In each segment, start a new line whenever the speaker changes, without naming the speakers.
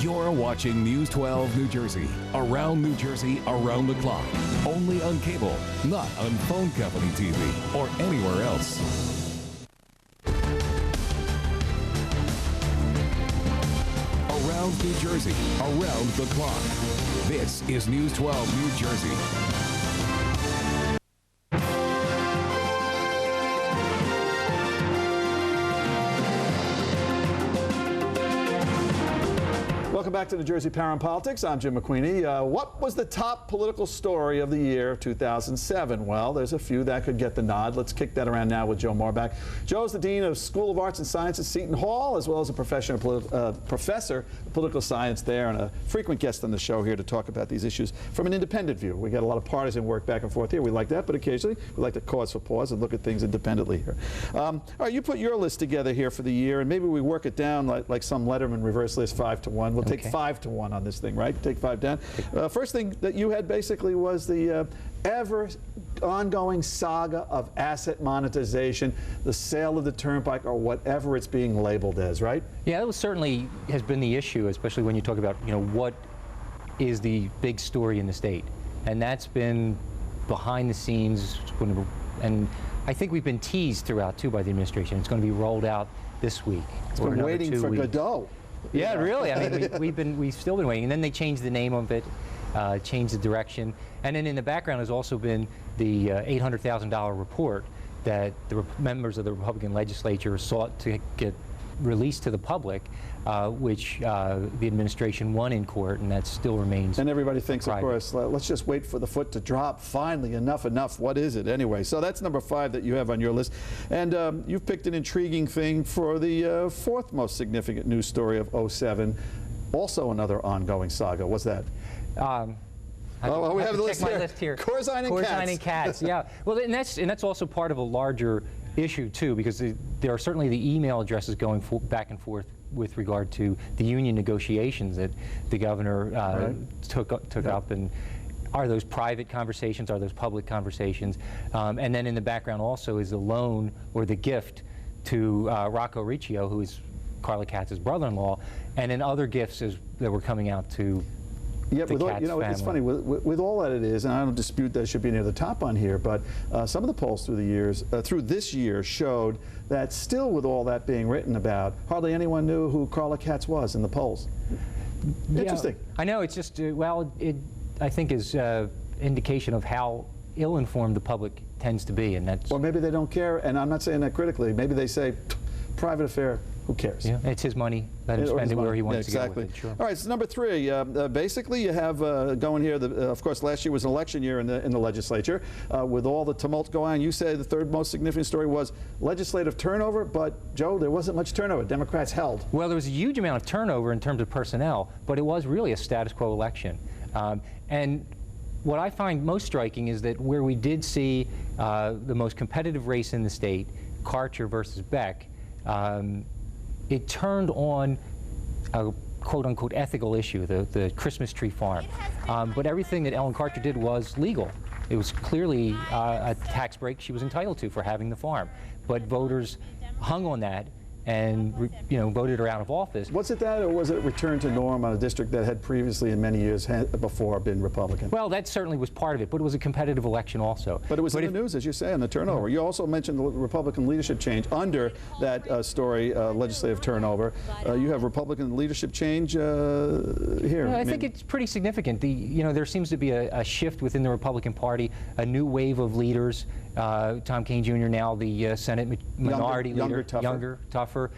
You're watching News 12 New Jersey. Around New Jersey, around the clock. Only on cable, not on phone company TV or anywhere else. Around New Jersey, around the clock. This is News 12 New Jersey.
Welcome back to New Jersey Power and Politics. I'm Jim McQueenie. What was the top political story of the year of 2007? Well, there's a few that could get the nod. Let's kick that around now with Joe Marbach. Joe's the Dean of School of Arts and Science at Seton Hall, as well as a professor of political science there, and a frequent guest on the show here to talk about these issues from an independent view. We got a lot of partisan work back and forth here. We like that, but occasionally we like to pause for pause and look at things independently here. All right, you put your list together here for the year, and maybe we work it down like some Letterman reverse list 5-1. We'll take 5-1 on this thing, right? Take 5 down. First thing that you had basically was the ever ongoing saga of asset monetization, the sale of the turnpike, or whatever it's being labeled as, right?
Yeah, that was certainly has been the issue, especially when you talk about, what is the big story in the state. And that's been behind the scenes, and I think we've been teased throughout, too, by the administration. It's going to be rolled out this week.
It's been waiting for
weeks.
Godot.
Yeah, really. I mean, we've still been waiting. And then they changed the name of it, changed the direction. And then in the background has also been the $800,000 report that the members of the Republican legislature sought to get released to the public, which the administration won in court, and that still remains
And everybody thinks,
private.
of course, let's just wait for the foot to drop. Finally, enough. What is it anyway? So that's number 5 that you have on your list. And you've picked an intriguing thing for the fourth most significant news story of 07. Also another ongoing saga. What's that?
We have
the
list
here.
List here.
Corzine and
Katz. Yeah. Well, and that's also part of a larger issue too, because there are certainly the email addresses going back and forth with regard to the union negotiations that the governor took up, and are those private conversations, are those public conversations, and then in the background also is the loan or the gift to Rocco Riccio, who is Carla Katz's brother-in-law, and then other gifts that were coming out to
Yeah,
the Katz family.
It's funny, with all that it is, and I don't dispute that it should be near the top on here, but some of the polls through the years, through this year, showed that still with all that being written about, hardly anyone knew who Carla Katz was in the polls. Interesting.
Yeah, I know, it's just, it I think is indication of how ill-informed the public tends to be, and that's...
Or maybe they don't care, and I'm not saying that critically, maybe they say, private affair, who cares?
Yeah, it's his money. Let him spend it where he wants to go with it. Sure.
All right, so number 3. Basically, you have going here. Of course, last year was an election year in the legislature. With all the tumult going on, you say the third most significant story was legislative turnover. But Joe, there wasn't much turnover. Democrats held.
Well, there was a huge amount of turnover in terms of personnel, but it was really a status quo election. And what I find most striking is that where we did see the most competitive race in the state, Karcher versus Beck, it turned on a quote-unquote ethical issue, the Christmas tree farm. But everything that Ellen Karcher did was legal. It was clearly a tax break she was entitled to for having the farm. But voters hung on that and voted her out of office.
Was it that, or was it return to norm on a district that had previously in many years before been Republican?
Well, that certainly was part of it, but it was a competitive election also.
But it was in the news, as you say, on the turnover. You also mentioned the Republican leadership change under that story, legislative turnover. You have Republican leadership change here.
I think it's pretty significant. There seems to be a shift within the Republican Party, a new wave of leaders. Tom Kean Jr. now the Senate minority leader, younger, tougher.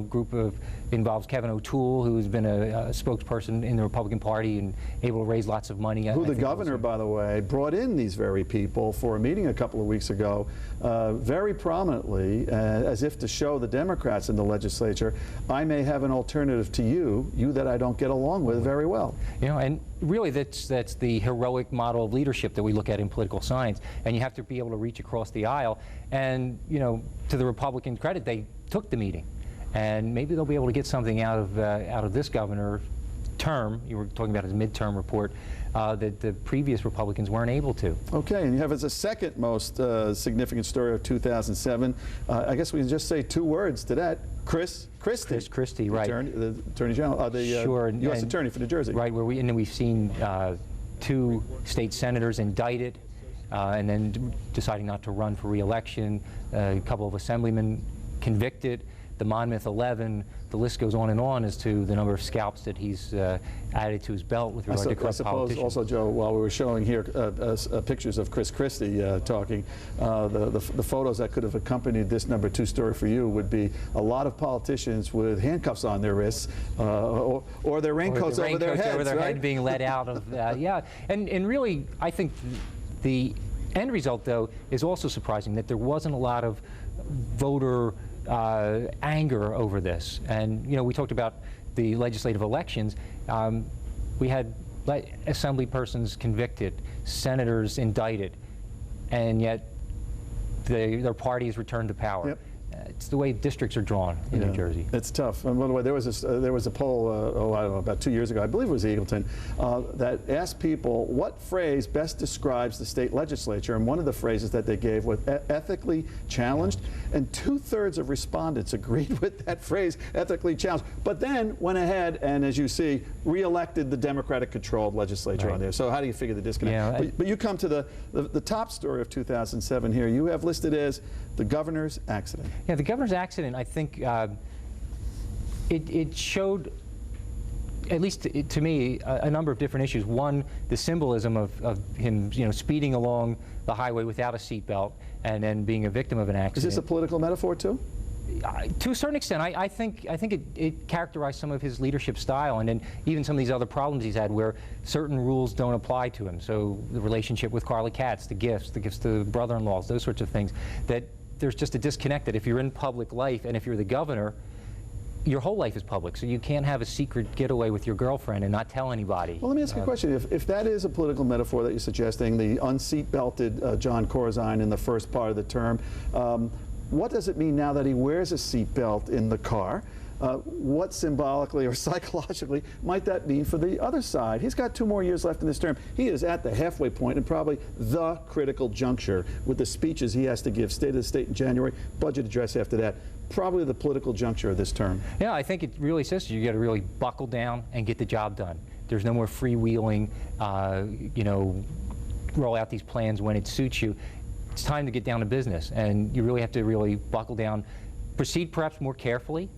Group involves Kevin O'Toole, who's been a spokesperson in the Republican Party and able to raise lots of money.
Who the governor, by the way, brought in these very people for a meeting a couple of weeks ago, very prominently, as if to show the Democrats in the legislature, I may have an alternative to you that I don't get along with very well.
And really that's the heroic model of leadership that we look at in political science, and you have to be able to reach across the aisle. And to the Republicans' credit, they took the meeting, and maybe they'll be able to get something out of this governor term, you were talking about his midterm report, that the previous Republicans weren't able to.
Okay, and you have as a second most significant story of 2007, I guess we can just say 2 words to that, Chris Christie.
Chris Christie, right.
The Attorney General, the
Sure,
U.S. Attorney for New Jersey.
Right, and then we've seen 2 state senators indicted, and then deciding not to run for re-election, a couple of assemblymen convicted, the Monmouth 11, the list goes on as to the number of scalps that he's added to his belt with regard to corrupt
I suppose
politicians.
also, Joe, while we were showing here pictures of Chris Christie talking, the photos that could have accompanied this number 2 story for you would be a lot of politicians with handcuffs on their wrists or their raincoats over their heads, right?
Head being let out of, yeah. And really, I think the end result, though, is also surprising, that there wasn't a lot of voter anger over this. And, you know, we talked about the legislative elections. We had assembly persons convicted, senators indicted, and yet their parties returned to power.
Yep.
It's the way districts are drawn in New Jersey.
It's tough. And by the way, there was a poll, I don't know, about 2 years ago, I believe it was Eagleton, that asked people what phrase best describes the state legislature, and one of the phrases that they gave was ethically challenged, and 2/3 of respondents agreed with that phrase, ethically challenged, but then went ahead and, as you see, re-elected the Democratic-controlled legislature on there. So how do you figure the disconnect?
Yeah,
but you come to the top story of 2007 here. You have listed as the governor's accident.
Yeah, the governor's accident, I think, it showed, at least to me, a number of different issues. One, the symbolism of him, you know, speeding along the highway without a seatbelt and then being a victim of an accident.
Is this a political metaphor too?
To a certain extent, I think it characterized some of his leadership style, and then even some of these other problems he's had where certain rules don't apply to him. So the relationship with Carly Katz, the gifts to brother-in-laws, those sorts of things, that there's just a disconnect that if you're in public life and if you're the governor, your whole life is public, so you can't have a secret getaway with your girlfriend and not tell anybody.
Well, let me ask you a question. If that is a political metaphor that you're suggesting, the unseat-belted John Corzine in the first part of the term, what does it mean now that he wears a seatbelt in the car? What symbolically or psychologically might that mean for the other side? He's got 2 more years left in this term. He is at the halfway point and probably the critical juncture with the speeches he has to give, State of the State in January, budget address after that. Probably the political juncture of this term.
Yeah, I think it really says you got to really buckle down and get the job done. There's no more freewheeling, you know, roll out these plans when it suits you. It's time to get down to business, and you really have to really buckle down, proceed perhaps more carefully,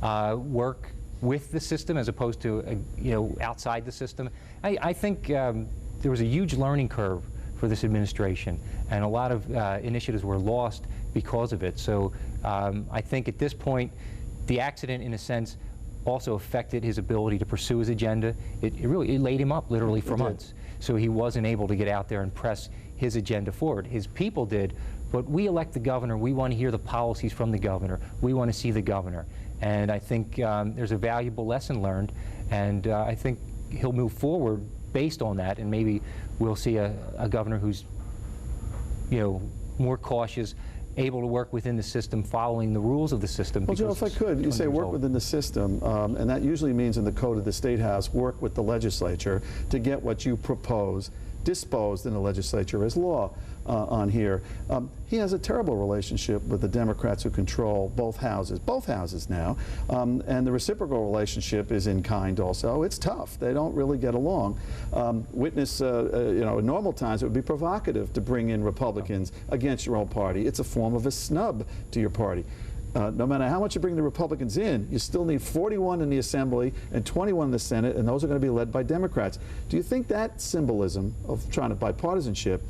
work with the system as opposed to, you know, outside the system. I think there was a huge learning curve for this administration, and a lot of initiatives were lost because of it. So I think at this point, the accident, in a sense, also affected his ability to pursue his agenda. It really laid him up literally for months. So he wasn't able to get out there and press his agenda forward. His people did, but we elect the governor. We want to hear the policies from the governor. We want to see the governor. And I think there's a valuable lesson learned, and I think he'll move forward based on that, and maybe we'll see a governor who's, you know, more cautious, able to work within the system, following the rules of the system.
Well, Joe, if I could, you say work within the system, and that usually means in the code of the State House, work with the legislature to get what you propose disposed in the legislature as law on here. He has a terrible relationship with the Democrats who control both houses now, and the reciprocal relationship is in kind also. It's tough. They don't really get along. Witness, you know, in normal times it would be provocative to bring in Republicans against your own party. It's a form of a snub to your party. No matter how much you bring the Republicans in, you still need 41 in the Assembly and 21 in the Senate, and those are going to be led by Democrats. Do you think that symbolism of trying to bipartisanship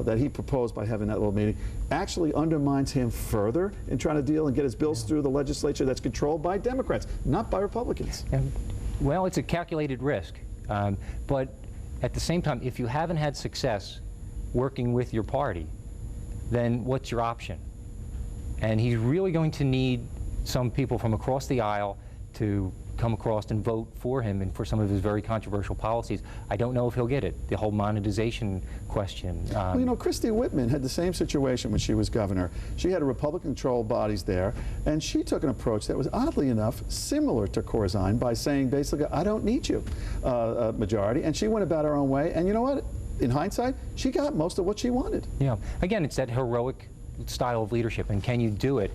that he proposed by having that little meeting actually undermines him further in trying to deal and get his bills through the legislature that's controlled by Democrats, not by Republicans?
Well, it's a calculated risk. But at the same time, if you haven't had success working with your party, then what's your option? And he's really going to need some people from across the aisle to come across and vote for him and for some of his very controversial policies. I don't know if he'll get it. The whole monetization question.
Well, you know, Christy Whitman had the same situation when she was governor. She had a Republican-controlled bodies there, and she took an approach that was oddly enough similar to Corzine by saying basically, I don't need you, majority, and she went about her own way, and you know what? In hindsight, she got most of what she wanted.
Yeah. Again, it's that heroic style of leadership, and can you do it?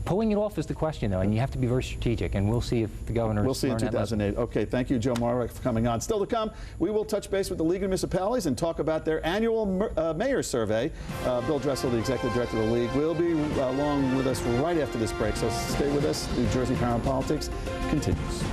Pulling it off is the question, though, and you have to be very strategic, and we'll see if the governor.
We'll see in 2008. Okay, thank you, Joe Marbach, for coming on. Still to come, we will touch base with the League of Municipalities and talk about their annual mayor survey. Bill Dressel, the executive director of the League, will be along with us right after this break, so stay with us. New Jersey Power and Politics continues.